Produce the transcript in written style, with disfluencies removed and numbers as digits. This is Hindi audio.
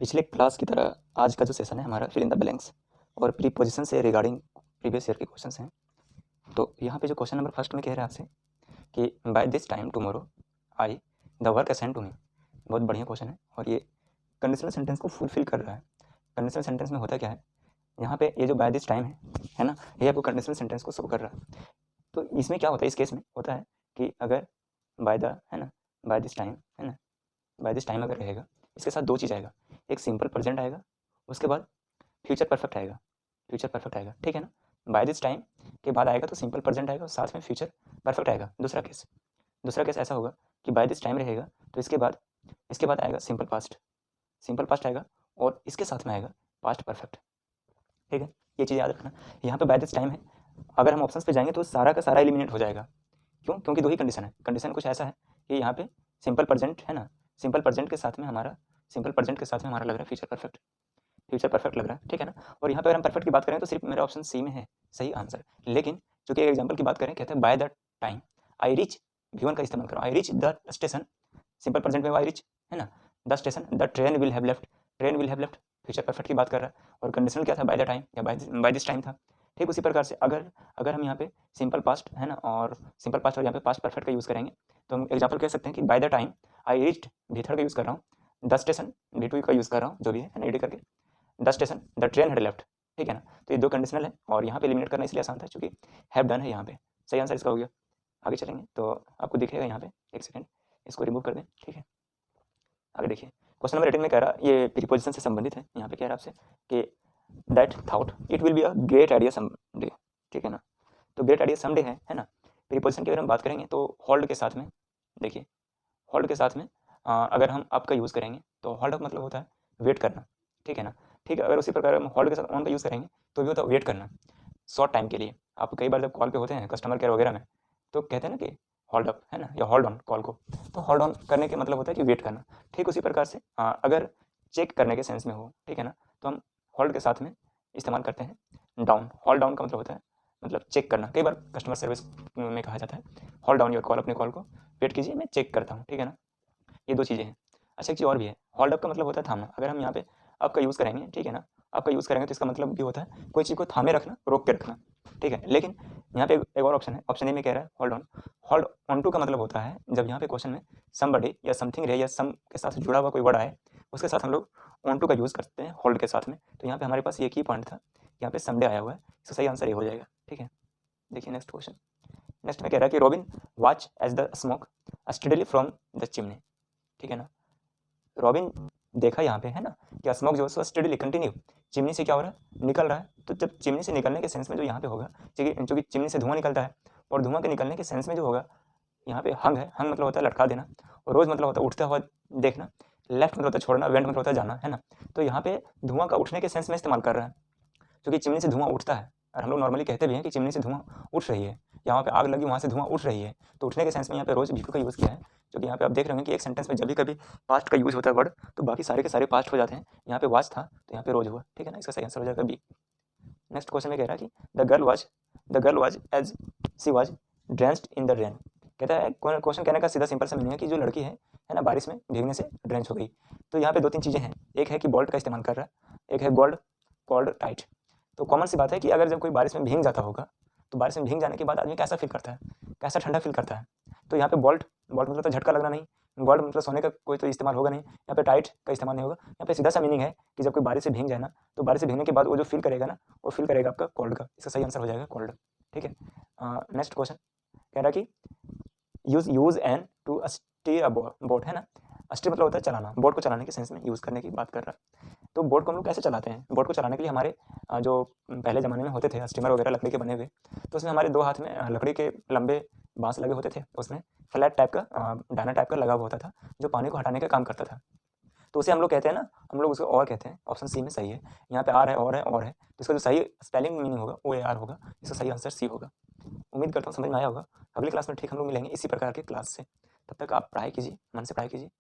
पिछले क्लास की तरह आज का जो सेशन है हमारा फिल इन द ब्लैंक्स और प्रीपोजिशन से रिगार्डिंग प्रीवियस ईयर के क्वेश्चंस हैं। तो यहाँ पे जो क्वेश्चन नंबर फर्स्ट में कह रहा है आपसे कि by this time tomorrow I the work assign to me. बहुत बढ़िया क्वेश्चन है और ये कंडीशनल सेंटेंस को फुलफिल कर रहा है। कंडीशनल सेंटेंस में होता क्या है, यहाँ पे ये जो बाय दिस टाइम है ना, ये आपको कंडीशनल सेंटेंस को शो कर रहा है। तो इसमें क्या होता है, इस केस में होता है कि अगर बाय द है ना, बाय दिस टाइम है ना, बाय दिस टाइम अगर रहेगा, इसके साथ दो चीज़ आएगा, एक सिंपल प्रेजेंट आएगा, उसके बाद फ्यूचर परफेक्ट आएगा। फ्यूचर परफेक्ट आएगा, ठीक है ना। बाय दिस टाइम के बाद आएगा तो सिंपल प्रेजेंट आएगा और साथ में फ्यूचर परफेक्ट आएगा। दूसरा केस ऐसा होगा कि बाय दिस टाइम रहेगा तो इसके बाद आएगा सिंपल पास्ट आएगा और इसके साथ में आएगा पास्ट परफेक्ट। ठीक है, ये चीज़ याद रखना। यहाँ पे बाय दिस टाइम है, अगर हम ऑप्शंस पे जाएंगे तो सारा का सारा एलिमिनेट हो जाएगा। क्यों? क्योंकि दो ही कंडीशन है। कंडीशन कुछ ऐसा है कि यहाँ पे सिंपल प्रेजेंट है ना, सिंपल प्रेजेंट के साथ में हमारा लग रहा है फ्यूचर परफेक्ट लग रहा है, ठीक है ना। और यहाँ पे अगर हम परफेक्ट की बात करें तो सिर्फ मेरा ऑप्शन सी में है सही आंसर। लेकिन चूंकि एग्जाम्पल की बात करें, कहते हैं bye the time I rich, V1 का इस्तेमाल करो, आई rich the station, simple present में आई रिच है ना, the station, the train will have left, future perfect की बात कर रहा है। और कंडीशनल क्या था, बाय द टाइम या बाय दिस टाइम था। ठीक उसी प्रकार से अगर हम यहाँ पे सिंपल पास्ट है ना और सिंपल पास्ट और यहाँ पे पास्ट परफेक्ट का यूज़ करेंगे तो हम एग्जाम्पल कह सकते हैं कि by the time I reached, V3 का यूज़ कर रहा हूँ, द स्टेशन V2 का यूज़ कर रहा हूँ, जो भी है ना, एडी करके, the station the train had left, ठीक है ना। तो ये दो कंडीशनल है और यहाँ पे एलिमिनेट करना इसलिए आसान था क्योंकि हैव डन है यहाँ पे। सही आंसर इसका हो गया। आगे चलेंगे तो आपको दिखेगा यहाँ पे, एक सेकंड इसको रिमूव कर दें, ठीक है। आगे देखिए, क्वेश्चन नंबर 18 में कह रहा है, ये प्रीपोजिशन से संबंधित है। यहाँ पे कह रहा है आपसे कि that thought it will be a great idea someday, ठीक है ना। तो ग्रेट आइडिया समडे है ना। प्रीपोजिशन की अगर हम बात करेंगे तो होल्ड के साथ में, देखिए होल्ड के साथ में अगर हम अप का यूज़ करेंगे तो होल्ड अप मतलब होता है वेट करना, ठीक है ना। ठीक है, अगर उसी प्रकार हम होल्ड के साथ ऑन का यूज़ करेंगे तो भी होता है वेट करना शॉर्ट टाइम के लिए। आप कई बार जब कॉल पे होते हैं कस्टमर केयर वगैरह में तो कहते हैं ना कि होल्ड अप है ना, या होल्ड ऑन कॉल को, तो होल्ड ऑन करने के मतलब होता है कि वेट करना। ठीक उसी प्रकार से अगर चेक करने के सेंस में हो, ठीक है ना, तो हम होल्ड के साथ में इस्तेमाल करते हैं डाउन। होल्ड डाउन का मतलब होता है मतलब चेक करना। कई बार कस्टमर सर्विस में कहा जाता है होल्ड डाउन योर कॉल, अपने कॉल को वेट कीजिए, मैं चेक करता हूँ, ठीक है ना। ये दो चीज़ें हैं। अच्छा, एक चीज़ और भी है, होल्ड अप का मतलब होता है थामना। अगर हम यहाँ पे अप का यूज़ करेंगे, ठीक है ना, अप का यूज़ करेंगे तो इसका मतलब भी होता है कोई चीज़ को थामे रखना, रोक के रखना, ठीक है। लेकिन यहाँ पे एक और ऑप्शन है, ऑप्शन ए में कह रहा है hold on. Hold on to का मतलब होता है जब यहाँ पे क्वेश्चन में समबडी या समथिंग रहे या सम के साथ जुड़ा हुआ कोई वर्ड आए, उसके साथ हम लोग ऑन टू का यूज़ करते हैं होल्ड के साथ में। तो यहाँ पे हमारे पास ये की पॉइंट था, यहाँ पे समडे आया हुआ है, इसका सही आंसर ये हो जाएगा, ठीक है। देखिए नेक्स्ट क्वेश्चन। नेक्स्ट में कह रहा है कि Robin watch as the smoke steadily from the chimney, ठीक है ना। रॉबिन देखा यहाँ पे है ना कि स्मोक जो है स्टडीली कंटिन्यू चिमनी से क्या हो रहा है, निकल रहा है। तो जब चिमनी से निकलने के सेंस में जो यहाँ पे होगा, क्योंकि चिमनी से धुआं निकलता है, और धुआं के निकलने के सेंस में जो होगा यहाँ पे हंग है। हंग मतलब होता है लटका देना, और रोज मतलब होता है उठता हुआ देखना, लेफ्ट मतलब होता है छोड़ना, वेंट मतलब होता है जाना, है ना। तो यहाँ पे धुआं का उठने के सेंस में इस्तेमाल कर रहा है, क्योंकि चिमनी से धुआं उठता है और हम लोग नॉर्मली कहते भी हैं कि चिमनी से धुआं उठ रही है, यहाँ पे आग लगी वहाँ से धुआं उठ रही है। तो उठने के सेंस में यहाँ पे रोज V2 का यूज़ किया है, क्योंकि यहाँ पे आप देख रहे हैं कि एक सेंटेंस में जब भी कभी पास्ट का यूज़ होता है वर्ड तो बाकी सारे के सारे पास्ट हो जाते हैं। यहाँ पे वाज था तो यहाँ पे रोज हुआ, ठीक है ना। इसका सही आंसर हो जाएगा बी। नेक्स्ट क्वेश्चन में कह रहा है कि the girl was as she was drenched in the rain. कहता है, क्वेश्चन कहने का सीधा सिंपल सा मीनिंग है कि जो लड़की है ना, बारिश में भीगने से ड्रेंच हो गई। तो यहाँ पे दो तीन चीज़ें हैं, एक है कि बोल्ट का इस्तेमाल कर रहा है, एक है गोल्ड कॉल्ड टाइट। तो कॉमन सी बात है कि अगर जब कोई बारिश में भीग जाता होगा तो बारिश में भीग जाने के बाद आदमी कैसा फील करता है, कैसा ठंडा फील करता है। तो यहाँ पे बोल्ट बोल्ट मतलब तो झटका लगना नहीं, गोल्ड मतलब सोने का कोई तो इस्तेमाल होगा नहीं, यहाँ पे टाइट का इस्तेमाल नहीं होगा। यहाँ पे सीधा सा मीनिंग है कि जब कोई बारिश से भीग जाए ना, तो बारिश से भीगने के बाद वो जो फील करेगा ना, वो फील करेगा आपका कोल्ड का। इसका सही आंसर हो जाएगा कोल्ड, ठीक है। नेक्स्ट क्वेश्चन कह रहा है कि use an to steer a boat, है ना। स्टीर मतलब होता है चलाना, बोट को चलाने के सेंस में यूज़ करने की बात कर रहा है। तो बोट को हम लोग कैसे चलाते हैं, बोट को चलाने के लिए हमारे जो पहले ज़माने में होते थे स्टीमर वगैरह लकड़ी के बने हुए, तो उसमें हमारे दो हाथ में लकड़ी के लंबे बांस लगे होते थे, तो उसमें फ्लैट टाइप का डाना टाइप का लगा हुआ होता था जो पानी को हटाने का काम करता था। तो उसे हम लोग कहते हैं ना, हम लोग उसको और कहते हैं। ऑप्शन सी में सही है, यहाँ पे आर है और है, तो इसका जो सही स्पेलिंग मीनिंग होगा वो AR होगा। इसका सही आंसर सी होगा। उम्मीद करता हूँ समझ में आया होगा। अगली क्लास में ठीक हम लोग मिलेंगे इसी प्रकार के क्लास से। तब तक आप पढ़ाई कीजिए, मन से पढ़ाई कीजिए।